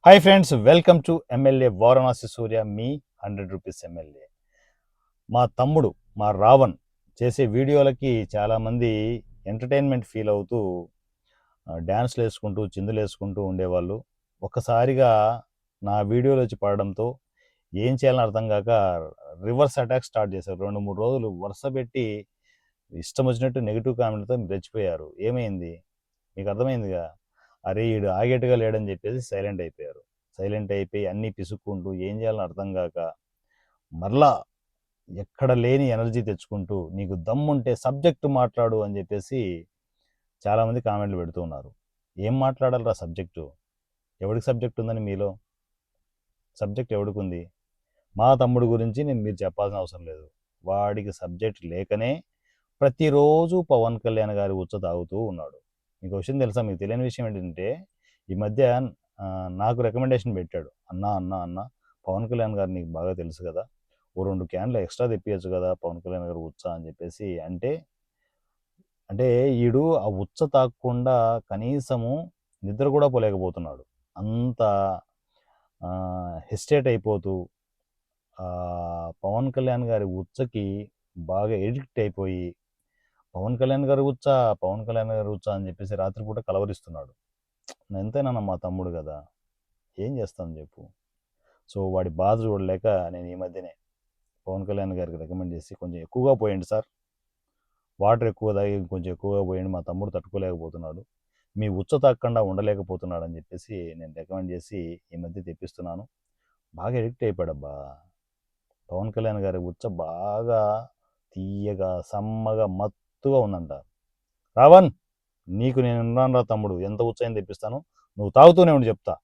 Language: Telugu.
Hi friends, welcome to MLA Varanasi Surya, me 100 rupees MLA. మా తమ్ముడు, మా రావణ్ చేసే వీడియోలకి చాలామంది ఎంటర్టైన్మెంట్ ఫీల్ అవుతూ డ్యాన్స్లు వేసుకుంటూ చిందులు వేసుకుంటూ ఉండేవాళ్ళు. ఒక్కసారిగా నా వీడియోలు వచ్చి పడడంతో ఏం చేయాలని అర్థం కాక రివర్స్ అటాక్ స్టార్ట్ చేశారు. 2-3 రోజులు వరుస పెట్టి ఇష్టం వచ్చినట్టు నెగిటివ్ కామెంట్తో రెచ్చిపోయారు. ఏమైంది మీకు అర్థమైందిగా? అరే ఈడు ఆగేట్టుగా లేడని చెప్పేసి సైలెంట్ అయిపోయారు. సైలెంట్ అయిపోయి అన్నీ పిసుక్కుంటూ ఏం చేయాలని అర్థం కాక మరలా ఎక్కడ లేని ఎనర్జీ తెచ్చుకుంటూ నీకు దమ్ముంటే సబ్జెక్టు మాట్లాడు అని చెప్పేసి చాలామంది కామెంట్లు పెడుతూ ఉన్నారు. ఏం మాట్లాడాలరా సబ్జెక్టు? ఎవడికి సబ్జెక్ట్ ఉందని మీలో? సబ్జెక్ట్ ఎవడికి ఉంది? మా తమ్ముడు గురించి మీరు చెప్పాల్సిన అవసరం లేదు. వాడికి సబ్జెక్ట్ లేకనే ప్రతిరోజు పవన్ కళ్యాణ్ గారి ఉచ్చ తాగుతూ ఉన్నాడు. మీకు విషయం తెలుసా? మీకు తెలియని విషయం ఏంటంటే ఈ మధ్య నాకు రికమెండేషన్ పెట్టాడు. అన్న పవన్ కళ్యాణ్ గారు నీకు బాగా తెలుసు కదా, ఓ 2 క్యాన్లు ఎక్స్ట్రా తెప్పించచ్చు కదా పవన్ కళ్యాణ్ గారు ఉచ్చ అని చెప్పేసి అంటే అంటే ఈడు ఆ ఉచ్చ తాగకుండా కనీసము నిద్ర కూడా పోలేకపోతున్నాడు. అంత హెస్టేట్ అయిపోతూ పవన్ కళ్యాణ్ గారి ఉచ్చకి బాగా ఎడిక్ట్ అయిపోయి పవన్ కళ్యాణ్ గారు ఉచ్చా పవన్ కళ్యాణ్ గారు ఉచ్చా అని చెప్పేసి రాత్రిపూట కలవరిస్తున్నాడు. ఎంతైనా మా తమ్ముడు కదా, ఏం చేస్తాను చెప్పు. సో వాడి బాధ చూడలేక నేను ఈ మధ్యనే పవన్ కళ్యాణ్ గారికి రికమెండ్ చేసి కొంచెం ఎక్కువగా పోయండి సార్, వాటర్ ఎక్కువ తాగి కొంచెం ఎక్కువగా పోయండి, మా తమ్ముడు తట్టుకోలేకపోతున్నాడు, మీ ఉచ్చ తాగకుండా ఉండలేకపోతున్నాడు అని చెప్పేసి నేను రికమెండ్ చేసి ఈ మధ్య తెప్పిస్తున్నాను. బాగా ఎడిక్ట్ అయిపోయాడబ్బా. పవన్ కళ్యాణ్ గారి ఉచ్చ బాగా తీయగా సమ్మగా మత్తుగా ఉందంట. రావణ్, నీకు నేను ఉన్నాను రా తమ్ముడు, ఎంత ఉచ్చైనా తెప్పిస్తాను, నువ్వు తాగుతూనే ఉండి చెప్తా.